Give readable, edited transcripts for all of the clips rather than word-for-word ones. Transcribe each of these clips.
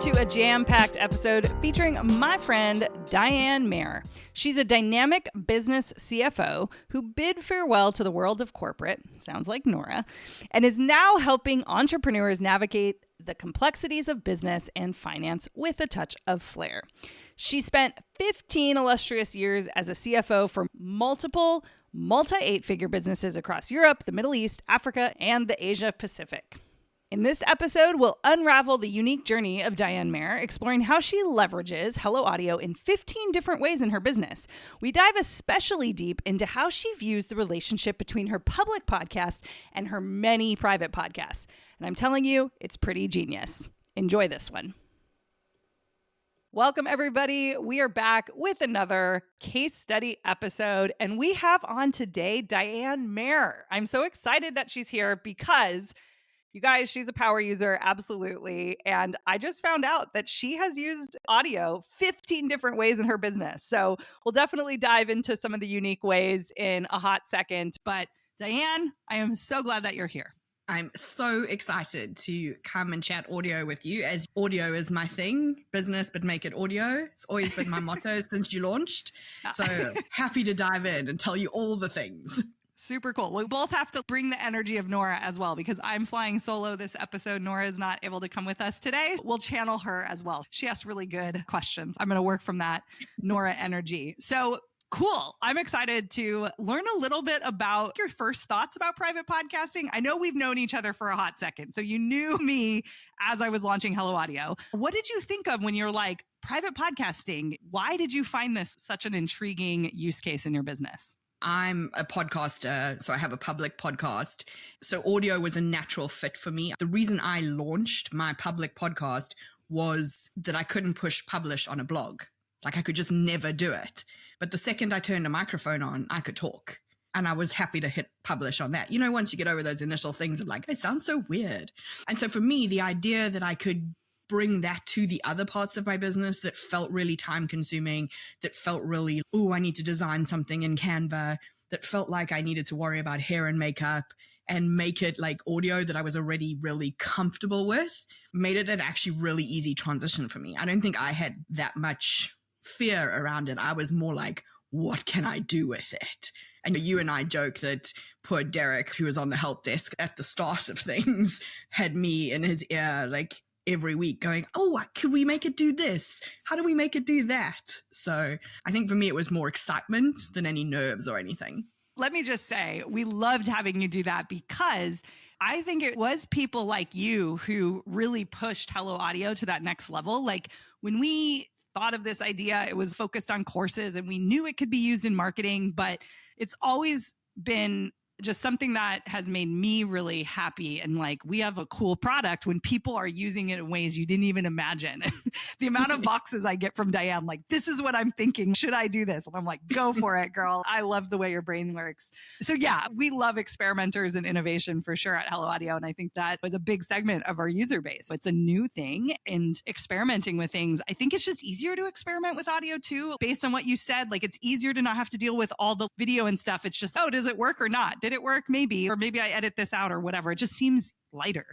to a jam-packed episode featuring my friend Diane Mayor. She's a dynamic business CFO who bid farewell to the world of corporate, sounds like Nora, and is now helping entrepreneurs navigate the complexities of business and finance with a touch of flair. She spent 15 illustrious years as a CFO for multiple multi-eight-figure businesses across Europe, the Middle East, Africa, and the Asia Pacific. In this episode, we'll unravel the unique journey of Diane Mayor, exploring how she leverages Hello Audio in 15 different ways in her business. We dive especially deep into how she views the relationship between her public podcast and her many private podcasts. And I'm telling you, it's pretty genius. Enjoy this one. Welcome, everybody. We are back with another case study episode, and we have on today Diane Mayor. I'm so excited that she's here because you guys, she's a power user, absolutely. And I just found out that she has used audio 15 different ways in her business. So we'll definitely dive into some of the unique ways in a hot second. But Diane, I am so glad that you're here. I'm so excited to come and chat audio with you, as audio is my thing, business, but make it audio. It's always been my motto since you launched. So happy to dive in and tell you all the things. Super cool. We both have to bring the energy of Nora as well, because I'm flying solo this episode. Nora is not able to come with us today. We'll channel her as well. She asked really good questions. I'm going to work from that Nora energy. So cool. I'm excited to learn a little bit about your first thoughts about private podcasting. I know we've known each other for a hot second, so you knew me as I was launching Hello Audio. What did you think of when you're like, private podcasting? Why did you find this such an intriguing use case in your business? I'm a podcaster, so I have a public podcast. So audio was a natural fit for me. The reason I launched my public podcast was that I couldn't push publish on a blog. Like I could just never do it. But the second I turned a microphone on, I could talk. And I was happy to hit publish on that. You know, once you get over those initial things of like, I sound so weird. And so for me, the idea that I could bring that to the other parts of my business that felt really time consuming, that felt really, I need to design something in Canva, that felt like I needed to worry about hair and makeup, and make it like audio that I was already really comfortable with, made it an actually really easy transition for me. I don't think I had that much fear around it. I was more like, what can I do with it? And you and I joke that poor Derek, who was on the help desk at the start of things, had me in his ear like every week going, could we make it do this? How do we make it do that? So I think for me, it was more excitement than any nerves or anything. Let me just say, we loved having you do that because I think it was people like you who really pushed Hello Audio to that next level. Like when we thought of this idea, it was focused on courses and we knew it could be used in marketing, but it's always been just something that has made me really happy. And like, we have a cool product when people are using it in ways you didn't even imagine. The amount of boxes I get from Diane, like, this is what I'm thinking. Should I do this? And I'm like, go for it, girl. I love the way your brain works. So yeah, we love experimenters and innovation for sure at Hello Audio. And I think that was a big segment of our user base. It's a new thing, and experimenting with things. I think it's just easier to experiment with audio too, based on what you said. Like, it's easier to not have to deal with all the video and stuff. It's just, does it work or not? Did it work? Maybe, or maybe I edit this out or whatever. It just seems lighter.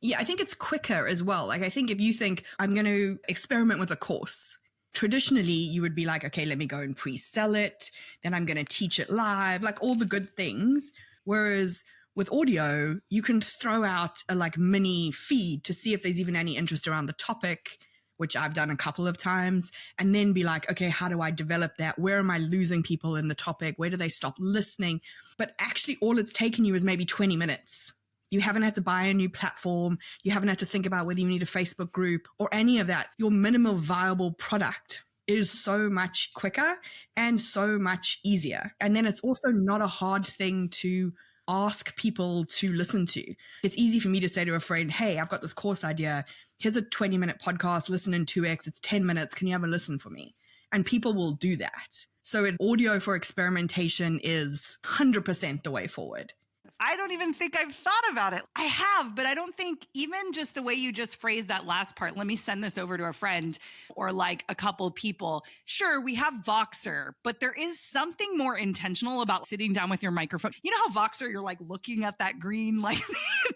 Yeah, I think it's quicker as well. Like, I think if you think I'm going to experiment with a course, traditionally you would be like, okay, let me go and pre-sell it. Then I'm going to teach it live, like all the good things. Whereas with audio, you can throw out a like mini feed to see if there's even any interest around the topic, which I've done a couple of times, and then be like, okay, how do I develop that? Where am I losing people in the topic? Where do they stop listening? But actually all it's taken you is maybe 20 minutes. You haven't had to buy a new platform. You haven't had to think about whether you need a Facebook group or any of that. Your minimal viable product is so much quicker and so much easier. And then it's also not a hard thing to ask people to listen to. It's easy for me to say to a friend, hey, I've got this course idea. Here's a 20-minute podcast, listen in 2x, it's 10 minutes. Can you have a listen for me? And people will do that. So audio for experimentation is 100% the way forward. I don't even think I've thought about it. I have, but I don't think even just the way you just phrased that last part, let me send this over to a friend or like a couple people. Sure, we have Voxer, but there is something more intentional about sitting down with your microphone. You know how Voxer, you're like looking at that green, like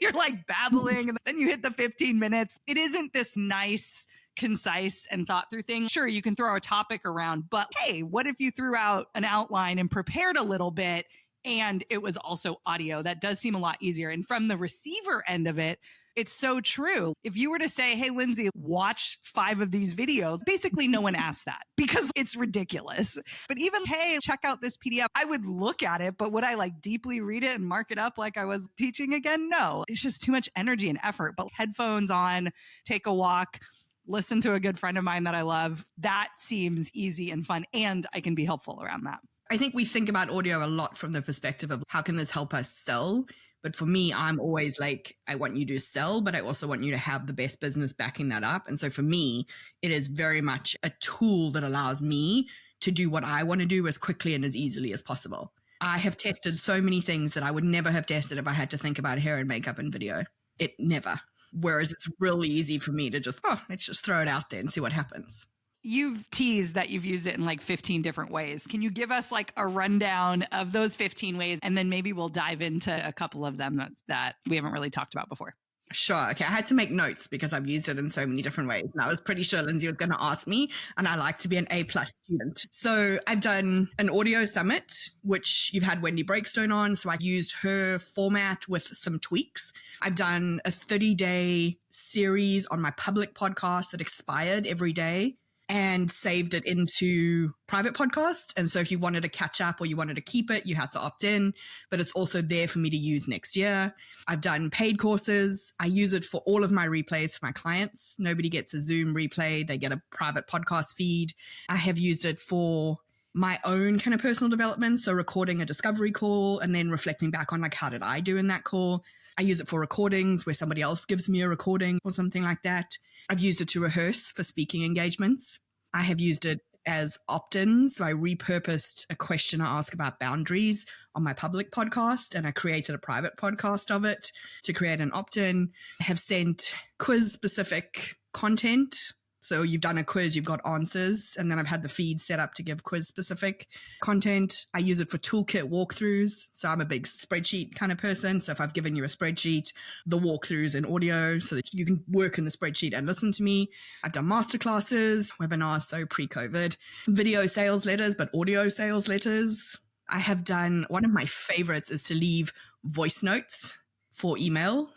you're like babbling and then you hit the 15 minutes. It isn't this nice concise and thought through thing. Sure, you can throw a topic around, but hey, what if you threw out an outline and prepared a little bit and it was also audio? That does seem a lot easier. And from the receiver end of it, it's so true. If you were to say, hey, Lindsay, watch 5 of these videos, basically no one asks that because it's ridiculous. But even, hey, check out this PDF, I would look at it, but would I like deeply read it and mark it up like I was teaching again? No, it's just too much energy and effort. But headphones on, take a walk, listen to a good friend of mine that I love. That seems easy and fun, and I can be helpful around that. I think we think about audio a lot from the perspective of how can this help us sell? But for me, I'm always like, I want you to sell, but I also want you to have the best business backing that up. And so for me, it is very much a tool that allows me to do what I want to do as quickly and as easily as possible. I have tested so many things that I would never have tested if I had to think about hair and makeup and video. It never. Whereas it's really easy for me to just, let's just throw it out there and see what happens. You've teased that you've used it in like 15 different ways. Can you give us like a rundown of those 15 ways? And then maybe we'll dive into a couple of them that we haven't really talked about before. Sure. Okay. I had to make notes because I've used it in so many different ways. And I was pretty sure Lindsay was going to ask me, and I like to be an A+ student. So I've done an audio summit, which you've had Wendy Breakstone on. So I used her format with some tweaks. I've done a 30-day series on my public podcast that expired every day and saved it into private podcasts. And so if you wanted to catch up or you wanted to keep it, you had to opt in, but it's also there for me to use next year. I've done paid courses. I use it for all of my replays for my clients. Nobody gets a Zoom replay. They get a private podcast feed. I have used it for my own kind of personal development. So recording a discovery call and then reflecting back on like, how did I do in that call? I use it for recordings where somebody else gives me a recording or something like that. I've used it to rehearse for speaking engagements. I have used it as opt-ins. So I repurposed a question I ask about boundaries on my public podcast, and I created a private podcast of it to create an opt-in. I have sent quiz-specific content. So you've done a quiz, you've got answers, and then I've had the feed set up to give quiz-specific content. I use it for toolkit walkthroughs. So I'm a big spreadsheet kind of person. So if I've given you a spreadsheet, the walkthroughs in audio so that you can work in the spreadsheet and listen to me. I've done masterclasses, webinars, so pre-COVID, video sales letters, but audio sales letters. I have done, one of my favorites is to leave voice notes for email.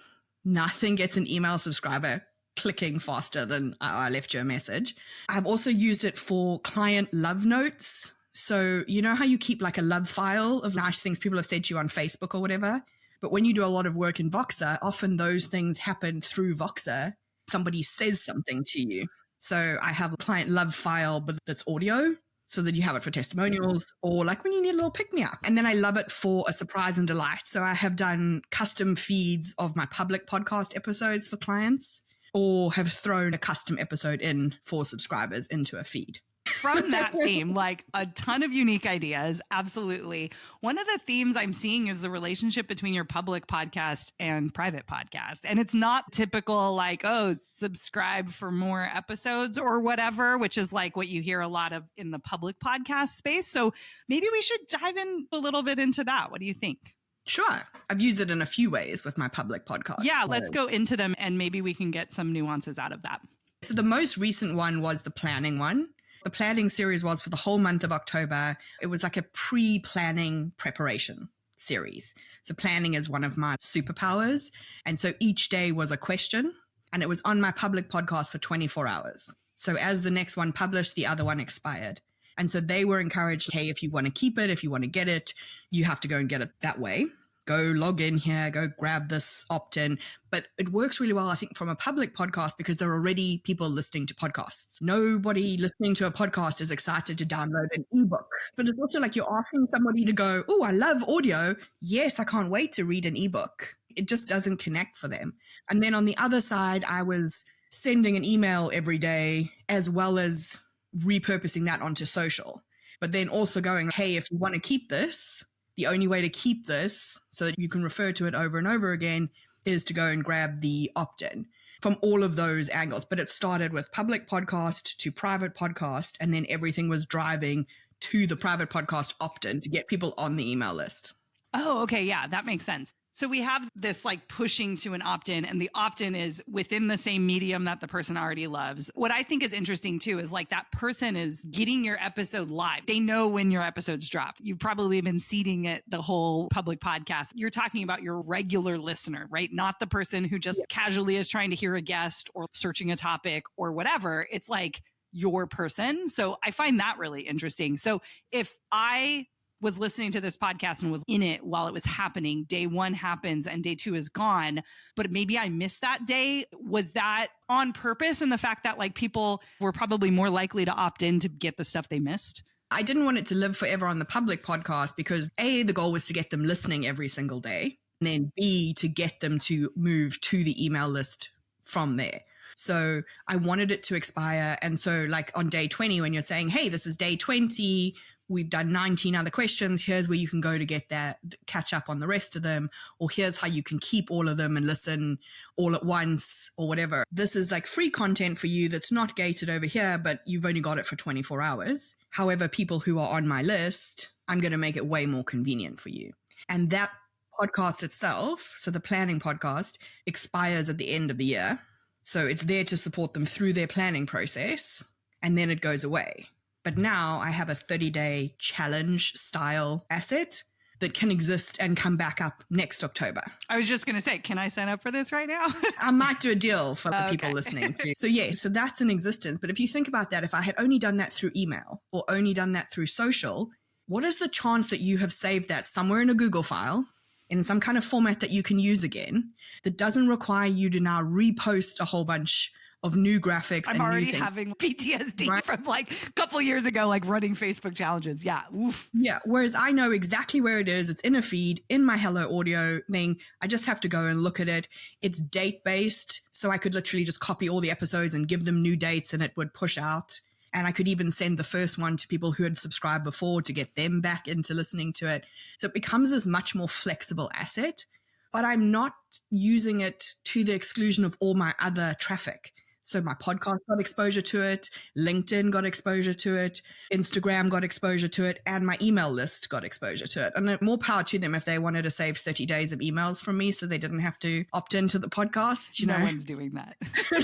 Nothing gets an email subscriber clicking faster than I left you a message. I've also used it for client love notes. So you know how you keep like a love file of nice things people have said to you on Facebook or whatever? But when you do a lot of work in Voxer, often those things happen through Voxer. Somebody says something to you. So I have a client love file, but that's audio, so that you have it for testimonials or like when you need a little pick-me-up. And then I love it for a surprise and delight. So I have done custom feeds of my public podcast episodes for clients, or have thrown a custom episode in for subscribers into a feed. From that theme, like a ton of unique ideas. Absolutely. One of the themes I'm seeing is the relationship between your public podcast and private podcast. And it's not typical like, oh, subscribe for more episodes or whatever, which is like what you hear a lot of in the public podcast space. So maybe we should dive in a little bit into that. What do you think? Sure. I've used it in a few ways with my public podcast. Yeah, let's go into them and maybe we can get some nuances out of that. So the most recent one was the planning one. The planning series was for the whole month of October. It was like a pre-planning preparation series. So planning is one of my superpowers. And so each day was a question, and it was on my public podcast for 24 hours. So as the next one published, the other one expired. And so they were encouraged, hey, if you want to keep it, if you want to get it, you have to go and get it that way. Go log in here, go grab this opt-in. But it works really well, I think, from a public podcast because there are already people listening to podcasts. Nobody listening to a podcast is excited to download an ebook. But it's also like you're asking somebody to go, oh, I love audio. Yes, I can't wait to read an ebook. It just doesn't connect for them. And then on the other side, I was sending an email every day as well as repurposing that onto social. But then also going, hey, if you want to keep this, the only way to keep this so that you can refer to it over and over again is to go and grab the opt-in from all of those angles. But it started with public podcast to private podcast, and then everything was driving to the private podcast opt-in to get people on the email list. Oh, okay. Yeah, that makes sense. So we have this like pushing to an opt-in, and the opt-in is within the same medium that the person already loves. What I think is interesting too is like that person is getting your episode live. They know when your episodes drop. You've probably been seeding it the whole public podcast. You're talking about your regular listener, right? Not the person who just casually is trying to hear a guest or searching a topic or whatever. It's like your person. So I find that really interesting. So if I was listening to this podcast and was in it while it was happening, day one happens and day two is gone, but maybe I missed that day. Was that on purpose? And the fact that like people were probably more likely to opt in to get the stuff they missed? I didn't want it to live forever on the public podcast because A, the goal was to get them listening every single day. And then B, to get them to move to the email list from there. So I wanted it to expire. And so like on day 20, when you're saying, hey, this is day 20, we've done 19 other questions. Here's where you can go to get that, catch up on the rest of them. Or here's how you can keep all of them and listen all at once or whatever. This is like free content for you that's not gated over here, but you've only got it for 24 hours. However, people who are on my list, I'm going to make it way more convenient for you. And that podcast itself, so the planning podcast, expires at the end of the year. So it's there to support them through their planning process, and then it goes away. But now I have a 30-day challenge style asset that can exist and come back up next October. I was just going to say, can I sign up for this right now? I might do a deal for the people listening too. So yeah, so that's in existence. But if you think about that, if I had only done that through email or only done that through social, what is the chance that you have saved that somewhere in a Google file in some kind of format that you can use again that doesn't require you to now repost a whole bunch of new graphics? I'm already having PTSD from like a couple years ago, like running Facebook challenges. Yeah. Oof. Yeah. Whereas I know exactly where it is. It's in a feed in my Hello Audio thing. I just have to go and look at it. It's date based. So I could literally just copy all the episodes and give them new dates and it would push out. And I could even send the first one to people who had subscribed before to get them back into listening to it. So it becomes this much more flexible asset, but I'm not using it to the exclusion of all my other traffic. So my podcast got exposure to it, LinkedIn got exposure to it, Instagram got exposure to it, and my email list got exposure to it. And more power to them if they wanted to save 30 days of emails from me so they didn't have to opt into the podcast. No one's doing that.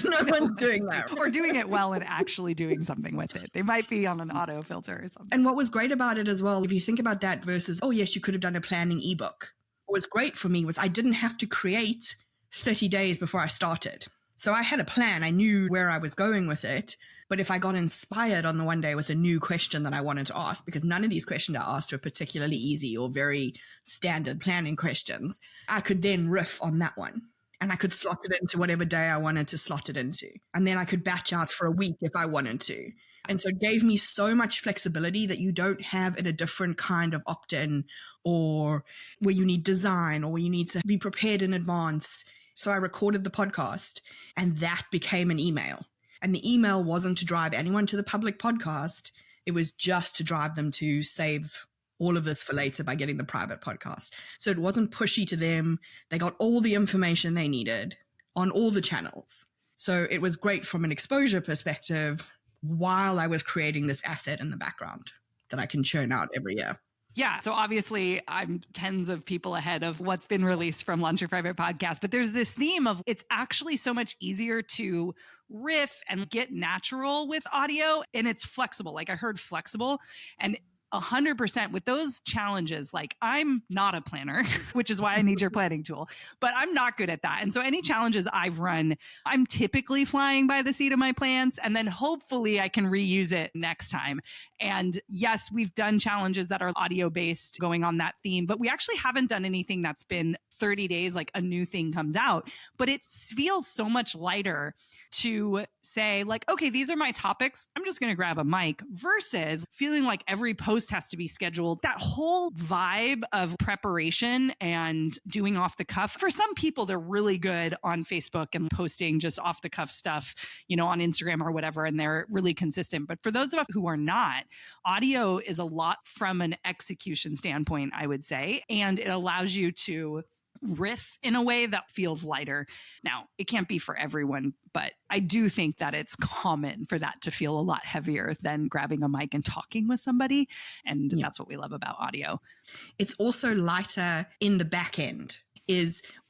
No one's doing that. Or doing it well and actually doing something with it. They might be on an auto filter or something. And what was great about it as well, if you think about that versus, oh yes, you could have done a planning ebook. What was great for me was I didn't have to create 30 days before I started. So I had a plan. I knew where I was going with it. But if I got inspired on the one day with a new question that I wanted to ask, because none of these questions I asked were particularly easy or very standard planning questions, I could then riff on that one. And I could slot it into whatever day I wanted to slot it into. And then I could batch out for a week if I wanted to. And so it gave me so much flexibility that you don't have in a different kind of opt-in or where you need design or where you need to be prepared in advance. So I recorded the podcast and that became an email. And the email wasn't to drive anyone to the public podcast. It was just to drive them to save all of this for later by getting the private podcast. So it wasn't pushy to them. They got all the information they needed on all the channels. So it was great from an exposure perspective while I was creating this asset in the background that I can churn out every year. Yeah. So obviously I'm tens of people ahead of what's been released from Launch Your Private Podcast, but there's this theme of it's actually so much easier to riff and get natural with audio, and it's flexible. Like I heard flexible, and 100% with those challenges. Like I'm not a planner, which is why I need your planning tool, but I'm not good at that. And so any challenges I've run, I'm typically flying by the seat of my pants, and then hopefully I can reuse it next time. And yes, we've done challenges that are audio based going on that theme, but we actually haven't done anything that's been 30 days, like a new thing comes out, but it feels so much lighter to say like, okay, these are my topics. I'm just going to grab a mic versus feeling like every post has to be scheduled. That whole vibe of preparation and doing off the cuff. For some people, they're really good on Facebook and posting just off the cuff stuff, you know, on Instagram or whatever, and they're really consistent. But for those of us who are not, audio is a lot from an execution standpoint, I would say, and it allows you to riff in a way that feels lighter. Now, it can't be for everyone, but I do think that it's common for that to feel a lot heavier than grabbing a mic and talking with somebody. And that's what we love about audio. It's also lighter in the back end.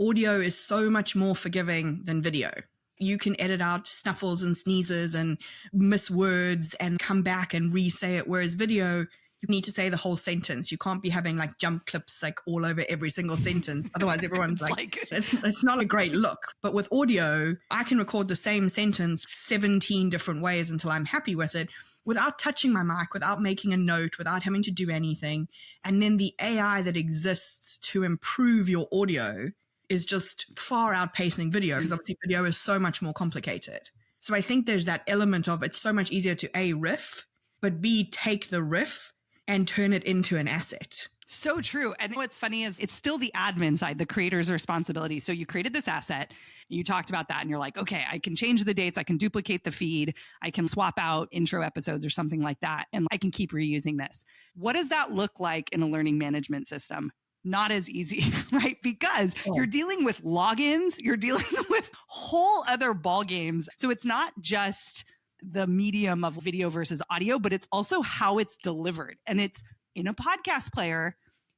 Audio is so much more forgiving than video. You can edit out snuffles and sneezes and miss words and come back and re-say it. Whereas video, you need to say the whole sentence. You can't be having like jump clips like all over every single sentence. Otherwise, everyone's like it's not a great look. But with audio, I can record the same sentence 17 different ways until I'm happy with it without touching my mic, without making a note, without having to do anything. And then the AI that exists to improve your audio is just far outpacing video, because obviously video is so much more complicated. So I think there's that element of it's so much easier to A, riff, but B, take the riff and turn it into an asset. So true. And what's funny is it's still the admin side, the creator's responsibility. So you created this asset, you talked about that, and you're like, okay, I can change the dates, I can duplicate the feed, I can swap out intro episodes or something like that, and I can keep reusing this. What does that look like in a learning management system? Not as easy, right? Because you're dealing with logins, you're dealing with whole other ball games. So it's not just the medium of video versus audio, but it's also how it's delivered. And it's in a podcast player,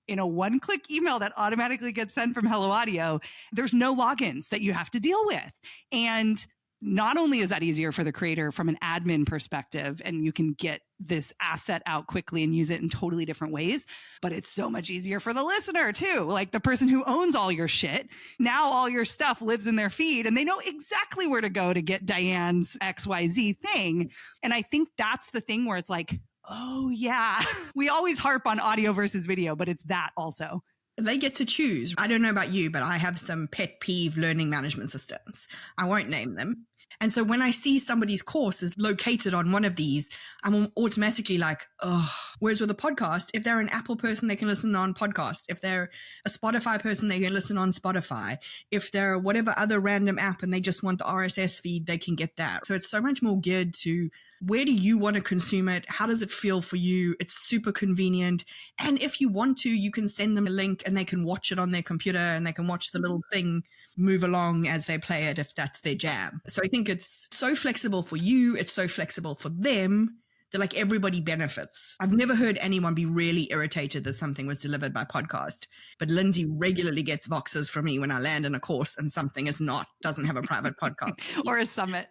in a one-click email that automatically gets sent from Hello Audio. There's no logins that you have to deal with. And not only is that easier for the creator from an admin perspective, and you can get this asset out quickly and use it in totally different ways, but it's so much easier for the listener too. Like the person who owns all your shit, now all your stuff lives in their feed and they know exactly where to go to get Diane's XYZ thing. And I think that's the thing where it's like, oh yeah, we always harp on audio versus video, but it's that also. They get to choose. I don't know about you, but I have some pet peeve learning management systems. I won't name them. And so when I see somebody's course is located on one of these, I'm automatically like, oh. Whereas with a podcast, if they're an Apple person, they can listen on podcast. If they're a Spotify person, they can listen on Spotify. If they're whatever other random app and they just want the RSS feed, they can get that. So it's so much more geared to where do you want to consume it? How does it feel for you? It's super convenient. And if you want to, you can send them a link and they can watch it on their computer and they can watch the little thing move along as they play it if that's their jam. So I think it's so flexible for you. It's so flexible for them. That like everybody benefits. I've never heard anyone be really irritated that something was delivered by podcast, but Lindsay regularly gets voxes from me when I land in a course and something doesn't have a private podcast. Or a summit.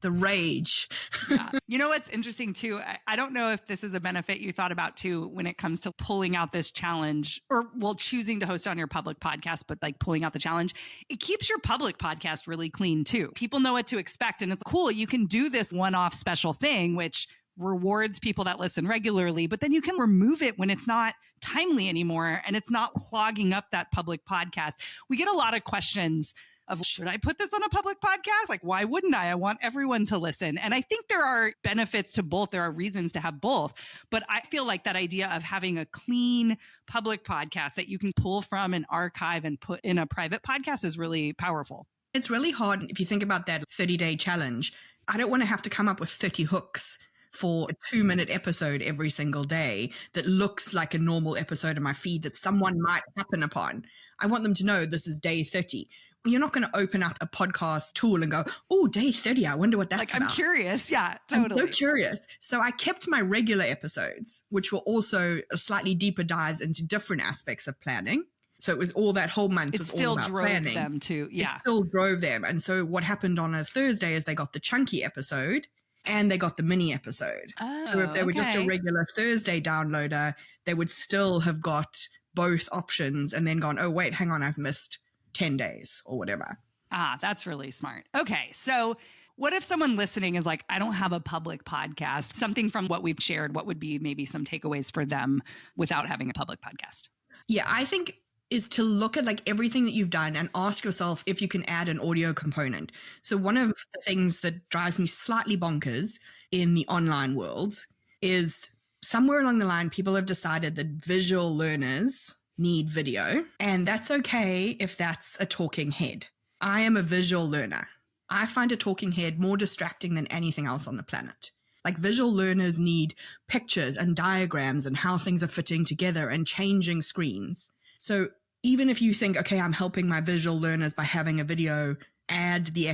The rage. Yeah. You know what's interesting too? I don't know if this is a benefit you thought about too when it comes to pulling out this challenge or choosing to host on your public podcast, but like pulling out the challenge. It keeps your public podcast really clean too. People know what to expect and it's cool. You can do this one-off special thing, which rewards people that listen regularly, but then you can remove it when it's not timely anymore and it's not clogging up that public podcast. We get a lot of questions of, should I put this on a public podcast? Like, why wouldn't I? I want everyone to listen. And I think there are benefits to both. There are reasons to have both. But I feel like that idea of having a clean public podcast that you can pull from an archive and put in a private podcast is really powerful. It's really hard if you think about that 30-day challenge. I don't want to have to come up with 30 hooks for a 2-minute episode every single day that looks like a normal episode of my feed that someone might happen upon. I want them to know this is day 30. You're not going to open up a podcast tool and go, oh, day 30, I wonder what that's about. I'm curious. Yeah, totally. I'm so curious. So I kept my regular episodes, which were also a slightly deeper dives into different aspects of planning. So it was all that whole month. It still drove them to, yeah. It still drove them. And so what happened on a Thursday is they got the chunky episode and they got the mini episode. Oh, so if they were just a regular Thursday downloader, they would still have got both options and then gone, oh, wait, hang on, I've missed 10 days or whatever. Ah, that's really smart. Okay. So what if someone listening is like, I don't have a public podcast, something from what we've shared, what would be maybe some takeaways for them without having a public podcast? Yeah, I think is to look at like everything that you've done and ask yourself if you can add an audio component. So one of the things that drives me slightly bonkers in the online world is somewhere along the line, people have decided that visual learners need video, and that's okay if that's a talking head. I am a visual learner. I find a talking head more distracting than anything else on the planet. Like visual learners need pictures and diagrams and how things are fitting together and changing screens. So even if you think, okay, I'm helping my visual learners by having a video, add the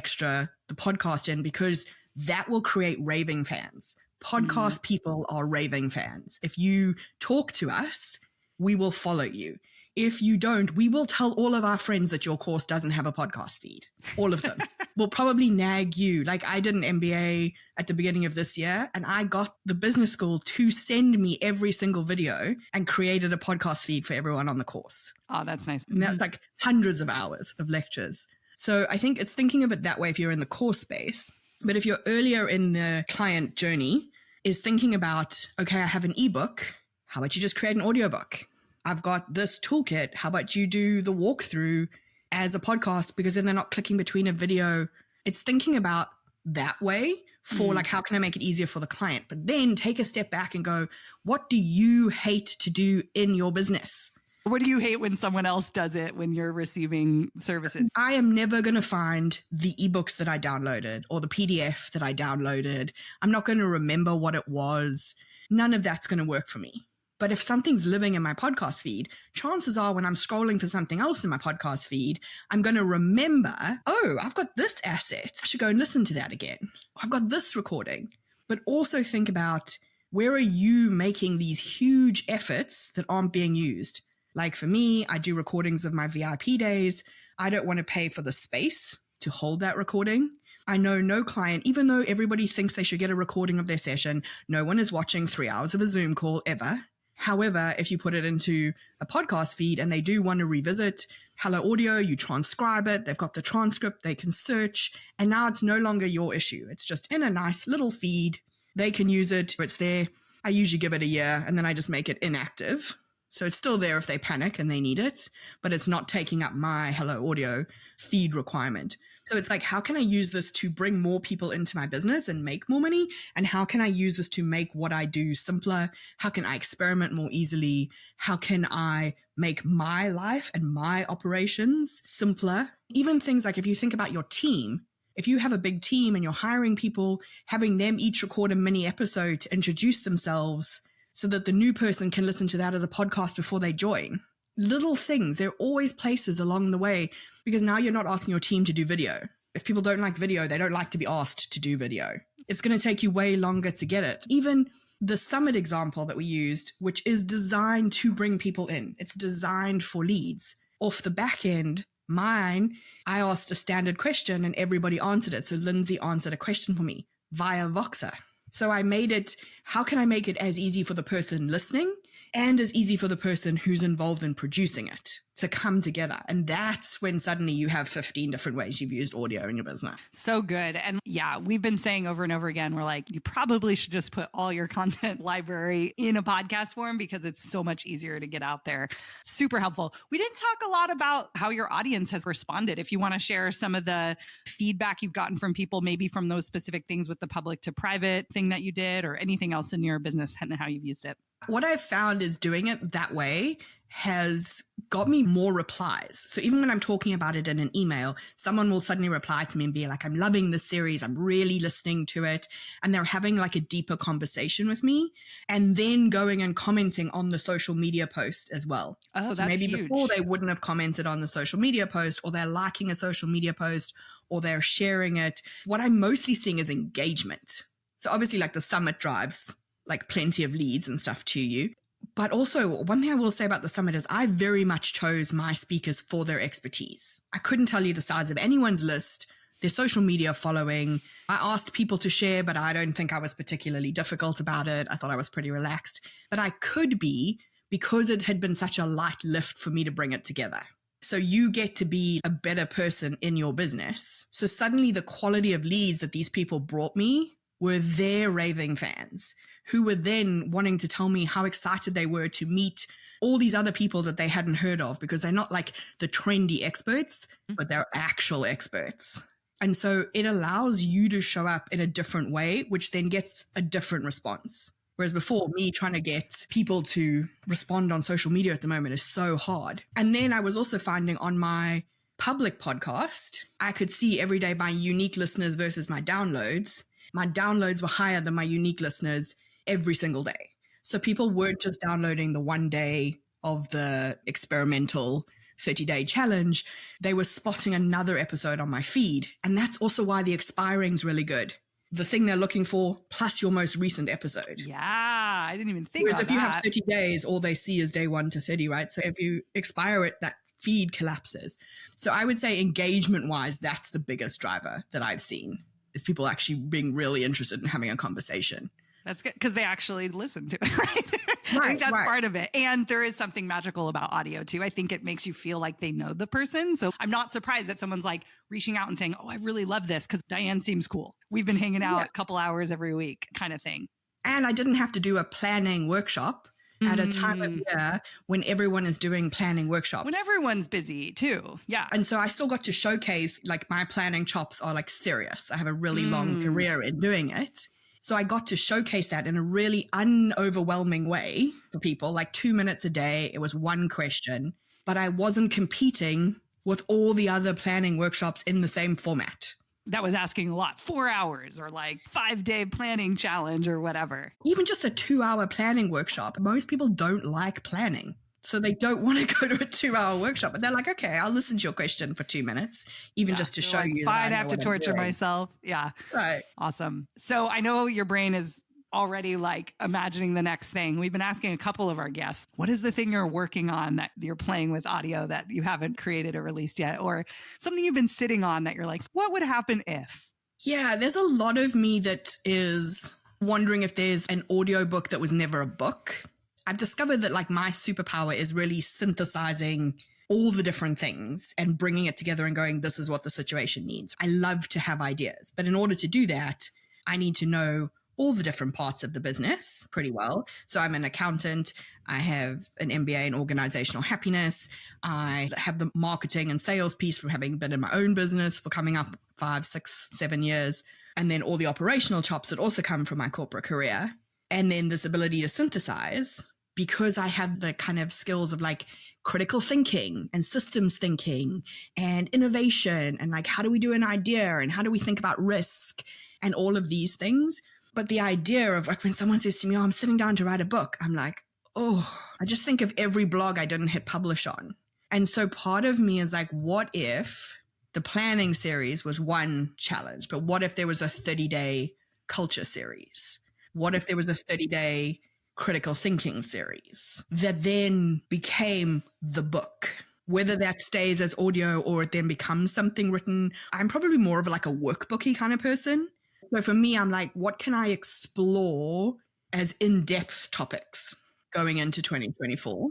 podcast in, because that will create raving fans. Podcast people are raving fans. If you talk to us, we will follow you. If you don't, we will tell all of our friends that your course doesn't have a podcast feed. All of them. We'll probably nag you. Like, I did an MBA at the beginning of this year, and I got the business school to send me every single video and created a podcast feed for everyone on the course. Oh, that's nice. And that's like hundreds of hours of lectures. So I think it's thinking of it that way if you're in the course space. But if you're earlier in the client journey, is thinking about, okay, I have an ebook. How about you just create an audiobook? I've got this toolkit. How about you do the walkthrough as a podcast, because then they're not clicking between a video. It's thinking about that way for like, how can I make it easier for the client? But then take a step back and go, what do you hate to do in your business? What do you hate when someone else does it when you're receiving services? I am never going to find the ebooks that I downloaded or the PDF that I downloaded. I'm not going to remember what it was. None of that's going to work for me. But if something's living in my podcast feed, chances are when I'm scrolling for something else in my podcast feed, I'm going to remember, oh, I've got this asset. I should go and listen to that again. I've got this recording. But also think about, where are you making these huge efforts that aren't being used? Like for me, I do recordings of my VIP days. I don't want to pay for the space to hold that recording. I know no client, even though everybody thinks they should get a recording of their session, no one is watching 3 hours of a Zoom call ever. However, if you put it into a podcast feed and they do want to revisit Hello Audio, you transcribe it, they've got the transcript, they can search, and now it's no longer your issue. It's just in a nice little feed. They can use it. It's there. I usually give it a year and then I just make it inactive. So it's still there if they panic and they need it, but it's not taking up my Hello Audio feed requirement. So it's like, how can I use this to bring more people into my business and make more money? And how can I use this to make what I do simpler? How can I experiment more easily? How can I make my life and my operations simpler? Even things like, if you think about your team, if you have a big team and you're hiring people, having them each record a mini episode to introduce themselves so that the new person can listen to that as a podcast before they join. Little things. There are always places along the way, because now you're not asking your team to do video. If people don't like video, they don't like to be asked to do video. It's going to take you way longer to get it. Even the summit example that we used, which is designed to bring people in. It's designed for leads. Off the back end, mine, I asked a standard question and everybody answered it. So Lindsay answered a question for me via Voxer. So I made it, how can I make it as easy for the person listening and as easy for the person who's involved in producing it to come together? And that's when suddenly you have 15 different ways you've used audio in your business. So good. And yeah, we've been saying over and over again, we're like, you probably should just put all your content library in a podcast form because it's so much easier to get out there. Super helpful. We didn't talk a lot about how your audience has responded. If you want to share some of the feedback you've gotten from people, maybe from those specific things with the public to private thing that you did, or anything else in your business and how you've used it. What I've found is doing it that way has got me more replies. So even when I'm talking about it in an email, someone will suddenly reply to me and be like, I'm loving this series. I'm really listening to it. And they're having like a deeper conversation with me and then going and commenting on the social media post as well. Oh, so that's maybe huge. Before they wouldn't have commented on the social media post, or they're liking a social media post, or they're sharing it. What I'm mostly seeing is engagement. So obviously like the summit drives like plenty of leads and stuff to you. But also, one thing I will say about the summit is I very much chose my speakers for their expertise. I couldn't tell you the size of anyone's list, their social media following. I asked people to share, but I don't think I was particularly difficult about it. I thought I was pretty relaxed. But I could be, because it had been such a light lift for me to bring it together. So you get to be a better person in your business. So suddenly the quality of leads that these people brought me were their raving fans, who were then wanting to tell me how excited they were to meet all these other people that they hadn't heard of, because they're not like the trendy experts, but they're actual experts. And so it allows you to show up in a different way, which then gets a different response. Whereas before, me trying to get people to respond on social media at the moment is so hard. And then I was also finding on my public podcast, I could see every day my unique listeners versus my downloads. My downloads were higher than my unique listeners every single day. So people weren't just downloading the one day of the experimental 30-day challenge, they were spotting another episode on my feed. And that's also why the expiring's really good. The thing they're looking for plus your most recent episode. Yeah, I didn't even think Whereas about if you that. have 30 days, all they see is day 1 to 30, right? So if you expire it, that feed collapses. So I would say engagement-wise, that's the biggest driver that I've seen, is people actually being really interested in having a conversation. That's good because they actually listen to it, right? I think that's part of it. And there is something magical about audio too. I think it makes you feel like they know the person. So I'm not surprised that someone's like reaching out and saying, oh, I really love this because Diane seems cool. We've been hanging out a couple hours every week kind of thing. And I didn't have to do a planning workshop at a time of year when everyone is doing planning workshops. When everyone's busy too. Yeah. And so I still got to showcase, like, my planning chops are like serious. I have a really long career in doing it. So I got to showcase that in a really unoverwhelming way for people, like 2 minutes a day. It was one question, but I wasn't competing with all the other planning workshops in the same format. That was asking a lot. 4 hours or like 5-day planning challenge or whatever. Even just a 2-hour planning workshop. Most people don't like planning. So they don't want to go to a 2-hour workshop. But they're like, okay, I'll listen to your question for 2 minutes, even just to show you. Fine, I have to torture myself. Yeah. Right. Awesome. So I know your brain is already like imagining the next thing. We've been asking a couple of our guests, what is the thing you're working on that you're playing with audio that you haven't created or released yet? Or something you've been sitting on that you're like, what would happen if? Yeah, there's a lot of me that is wondering if there's an audiobook that was never a book. I've discovered that, like, my superpower is really synthesizing all the different things and bringing it together and going, this is what the situation needs. I love to have ideas, but in order to do that, I need to know all the different parts of the business pretty well. So I'm an accountant. I have an MBA in organizational happiness. I have the marketing and sales piece from having been in my own business for coming up 5, 6, 7 years. And then all the operational chops that also come from my corporate career. And then this ability to synthesize, because I have the kind of skills of like critical thinking and systems thinking and innovation and like, how do we do an idea and how do we think about risk and all of these things. But the idea of, like, when someone says to me, oh, I'm sitting down to write a book, I'm like, oh, I just think of every blog I didn't hit publish on. And so part of me is like, what if the planning series was one challenge, but what if there was a 30-day culture series? What if there was a 30-day critical thinking series that then became the book? Whether that stays as audio or it then becomes something written, I'm probably more of like a workbooky kind of person. So for me, I'm like, what can I explore as in-depth topics going into 2024?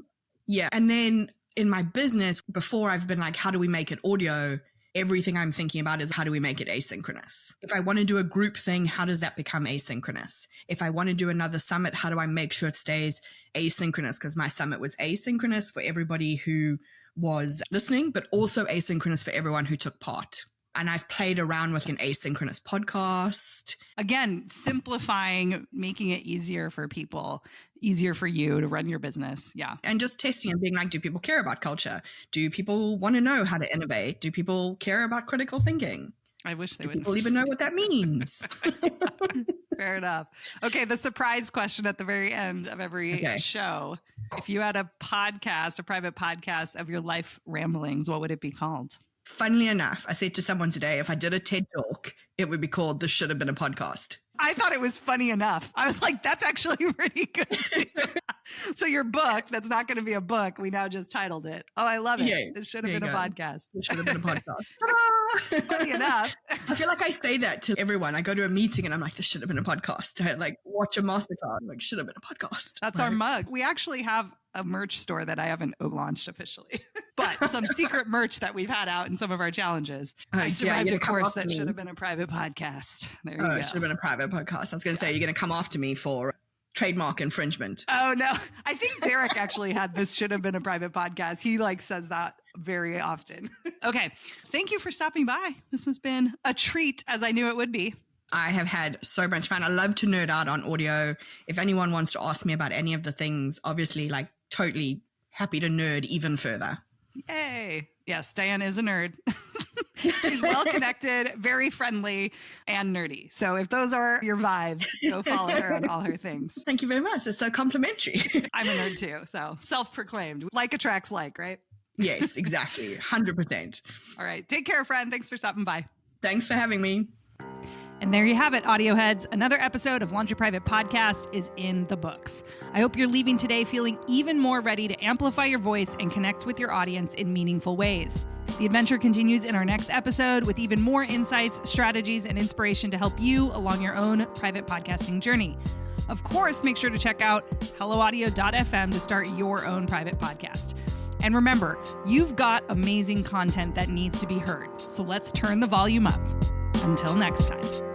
Yeah. And then in my business, before I've been like, how do we make it audio? Everything I'm thinking about is how do we make it asynchronous? If I want to do a group thing, how does that become asynchronous? If I want to do another summit, how do I make sure it stays asynchronous? Because my summit was asynchronous for everybody who was listening, but also asynchronous for everyone who took part. And I've played around with an asynchronous podcast. Again, simplifying, making it easier for people, easier for you to run your business. Yeah. And just testing and being like, do people care about culture? Do people want to know how to innovate? Do people care about critical thinking? I wish they would. People even know what that means. Fair enough. Okay. The surprise question at the very end of every show. If you had a podcast, a private podcast of your life ramblings, what would it be called? Funnily enough, I said to someone today, if I did a TED Talk, it would be called This Should Have Been a Podcast. I thought it was funny enough. I was like, that's actually pretty good. So your book, that's not going to be a book. We now just titled it. Oh, I love it. Yeah, this should have been a podcast. This should have been a podcast. Funny enough. I feel like I say that to everyone. I go to a meeting and I'm like, this should have been a podcast. I like watch a masterclass. I'm like, should have been a podcast. That's our mug. We actually have a merch store that I haven't launched officially, but some secret merch that we've had out in some of our challenges. I survived a course that should have been a private podcast. There you go. It should have been a private podcast. I was going to say, you're going to come after me for trademark infringement. Oh, no. I think Derek actually had this should have been a private podcast. He like says that very often. Okay. Thank you for stopping by. This has been a treat, as I knew it would be. I have had so much fun. I love to nerd out on audio. If anyone wants to ask me about any of the things, obviously, like, totally happy to nerd even further. Yay. Yes, Diane is a nerd. She's well connected, very friendly, and nerdy. So if those are your vibes, go follow her on all her things. Thank you very much. It's so complimentary. I'm a nerd too. So self-proclaimed. Like attracts like, right? Yes, exactly. 100%. All right. Take care, friend. Thanks for stopping by. Thanks for having me. And there you have it, audio heads. Another episode of Launch Your Private Podcast is in the books. I hope you're leaving today feeling even more ready to amplify your voice and connect with your audience in meaningful ways. The adventure continues in our next episode with even more insights, strategies, and inspiration to help you along your own private podcasting journey. Of course, make sure to check out helloaudio.fm to start your own private podcast. And remember, you've got amazing content that needs to be heard. So let's turn the volume up. Until next time.